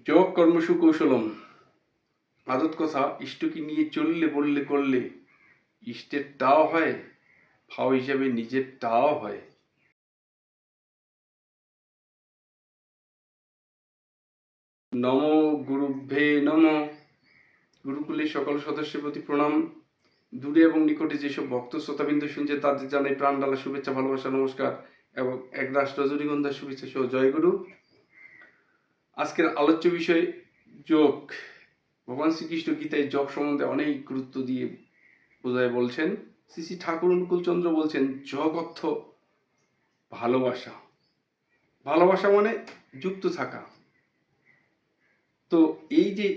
যোগ কর্মসু কৌশলম। আদত কথা, ইষ্টকে নিয়ে চললে বললে করলে ইষ্টের টাও হয়, ভাও হিসাবে নিজের টাও হয়। নম গুরুভ্যে নম। গুরুকুলের সকল সদস্যের প্রতি প্রণাম। দূরে এবং নিকটে যেসব ভক্ত শ্রোতাবিন্দু শুনছে তাদের জানাই প্রাণ ঢালা শুভেচ্ছা, ভালোবাসা, নমস্কার এবং এক রাষ্ট্র রজনীগন্ধার শুভেচ্ছা সহ জয়গুরু। আজকের আলোচ্য বিষয় যোগ। ভগবান শ্রীকৃষ্ণ গীতায় যোগ সম্বন্ধে অনেক গুরুত্ব দিয়ে বোঝায় বলছেন। শ্রী শ্রী ঠাকুর অনুকূলচন্দ্র বলছেন যোগ অর্থ ভালোবাসা। ভালোবাসা মানে যুক্ত থাকা। তো এই যে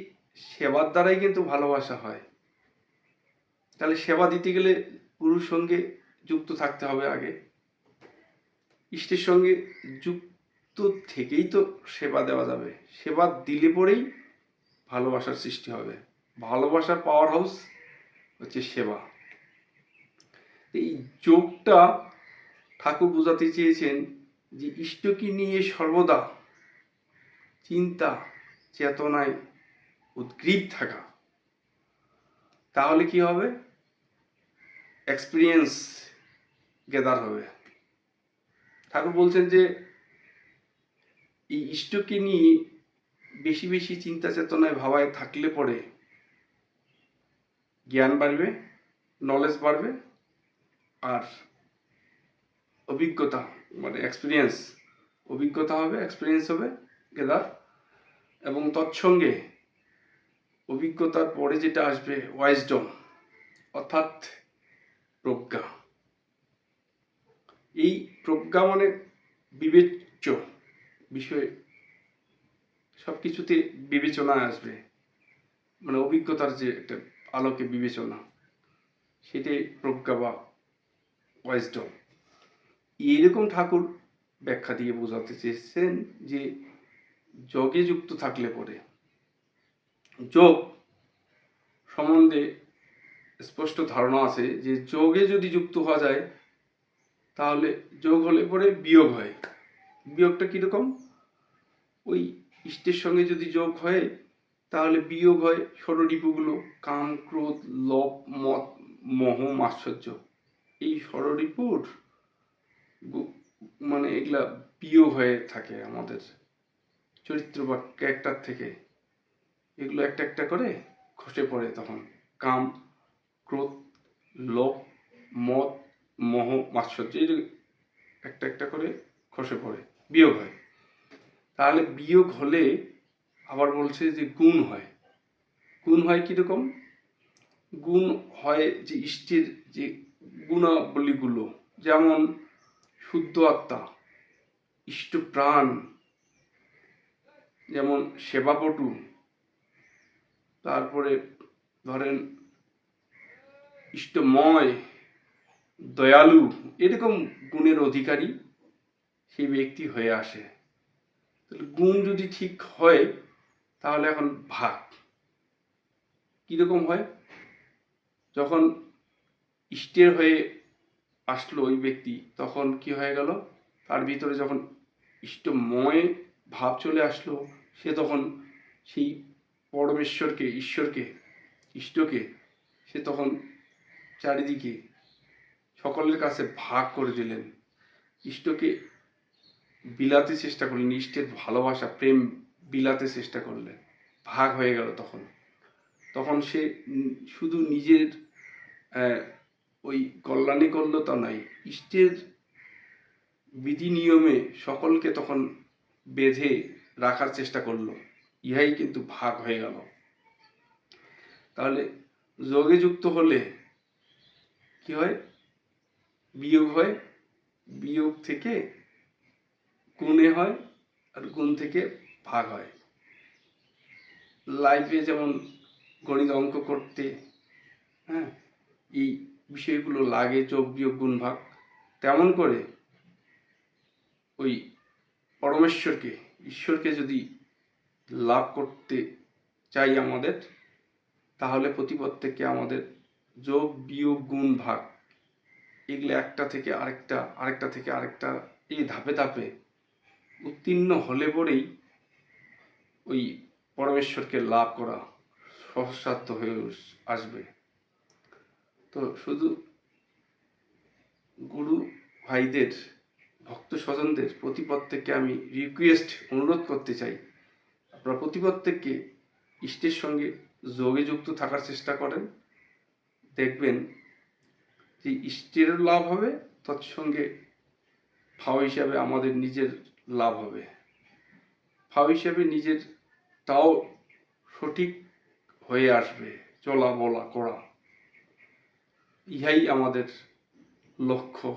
সেবার দ্বারাই কিন্তু ভালোবাসা হয়। তাহলে সেবা দিতে গেলে গুরুর সঙ্গে যুক্ত থাকতে হবে আগে। ইষ্টের সঙ্গে যুক্ত থেকেই তো সেবা দেওয়া যাবে। সেবা দিলে পরেই ভালোবাসার সৃষ্টি হবে। ভালোবাসার পাওয়ার হাউস হচ্ছে সেবা। এই যোগটা ঠাকুর বোঝাতে চেয়েছেন যে ইষ্টকে নিয়ে সর্বদা চিন্তা চেতনায় উদ্গ্রীব থাকা। তাহলে কি হবে? এক্সপিরিয়েন্স গেদার হবে। ঠাকুর বলছেন যে এই ইষ্টকে নিয়ে বেশি বেশি চিন্তা চেতনায় ভাবায় থাকলে পরে জ্ঞান বাড়বে, নলেজ বাড়বে, আর অভিজ্ঞতা মানে অভিজ্ঞতা হবে, এক্সপিরিয়েন্স হবে গেদার। এবং তৎসঙ্গে অভিজ্ঞতার পরে যেটা আসবে ওয়াইজডম, অর্থাৎ প্রজ্ঞা। এই প্রজ্ঞা মানে বিবেচ্য বিষয়, সব কিছুতে বিবেচনায় আসবে। মানে অভিজ্ঞতার যে একটা আলোকে বিবেচনা, সেটাই প্রজ্ঞা বা ওয়াইজডম। এইরকম ঠাকুর ব্যাখ্যা দিয়ে বোঝাতে চেয়েছেন যে যোগে যুক্ত থাকলে পরে, যোগ সম্বন্ধে স্পষ্ট ধারণা আছে যে যোগে যদি যুক্ত হওয়া যায় তাহলে যোগ হলে পরে বিয়োগ হয়। বিয়োগটা কীরকম? ওই ইষ্টের সঙ্গে যদি যোগ হয় তাহলে বিয়োগ হয় ষড়রিপুগুলো, কাম, ক্রোধ, লোভ, মদ, মোহ, মাৎসর্য। এই ষড়রিপুর মানে এগুলা বিয়োগ হয়ে থাকে আমাদের চরিত্র বা ক্যারেক্টার থেকে। এগুলো একটা একটা করে খসে পড়ে তখন কাম, ক্রোধ, লোভ, মদ, মোহ, মাৎসর্য, এই একটা একটা করে খসে পড়ে বিয়োগ হয়। তাহলে বিয়োগ হলে আবার বলছে যে গুণ হয়। গুণ হয় কীরকম? গুণ হয় যে ইষ্টের যে গুণাবলীগুলো, যেমন শুদ্ধ আত্মা, ইষ্ট প্রাণ, যেমন সেবাপটু, তারপরে ধরেন ইষ্টময়, দয়ালু, এরকম গুণের অধিকারী সেই ব্যক্তি হয়ে আসে। তাহলে গুণ যদি ঠিক হয় তাহলে এখন ভাগ কীরকম হয়? যখন ইষ্টের হয়ে আসলো ওই ব্যক্তি, তখন কি হয়ে গেল? তার ভিতরে যখন ইষ্টময় ভাব চলে আসলো, সে তখন সেই পরমেশ্বরকে, ঈশ্বরকে, ইষ্টকে সে তখন চারিদিকে সকলের কাছে ভাগ করে দিলেন। ইষ্টকে বিলাতে চেষ্টা করলেন, ইষ্টের ভালোবাসা, প্রেম বিলাতে চেষ্টা করলেন, ভাগ হয়ে গেল। তখন সে শুধু নিজের ওই কল্যাণী করলো তা নয়, ইষ্টের বিধি নিয়মে সকলকে তখন বেঁধে রাখার চেষ্টা করলো। ইহাই কিন্তু ভাগ হয়ে গেল। তাহলে যোগে যুক্ত হলে কি হয়? বিয়োগ হয়, বিয়োগ থেকে গুণে হয়, আর গুণ থেকে ভাগ হয়। লাইফে যেমন গণিত অঙ্ক করতে এই বিষয়গুলো লাগে, যোগ বিয়োগ গুণ ভাগ, তেমন করে ওই পরমেশ্বরকে, ঈশ্বরকে যদি লাভ করতে চাই আমাদের, তাহলে প্রতিপত্তিকে আমাদের যোগ বিয়োগ গুণ ভাগ এগুলো একটা থেকে আরেকটা, আরেকটা থেকে আরেকটা, এই ধাপে ধাপে উত্তীর্ণ হলে পরেই ওই পরমেশ্বরকে লাভ করা সহজসাধ্য হয়ে আসবে। তো শুধু গুরু ভাইদের, ভক্ত স্বজনদের প্রতি প্রত্যেককে আমি অনুরোধ করতে চাই, আপনারা প্রতি প্রত্যেককে ইষ্টের সঙ্গে যোগে যুক্ত থাকার চেষ্টা করেন। দেখবেন যে ইষ্টেরও লাভ হবে, তৎসঙ্গে ভাব হিসাবে আমাদের নিজের লাভ হবে। ভাব হিসাবে নিজেরটাও সঠিক হয়ে আসবে, চলা বলা করা। ইহাই আমাদের লক্ষ্য,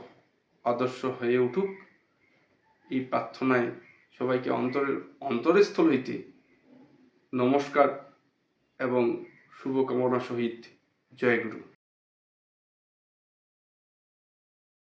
আদর্শ হয়ে উঠুক, এই প্রার্থনায় সবাইকে অন্তরস্থল হইতে নমস্কার এবং শুভকামনা সহিত জয় গুরু।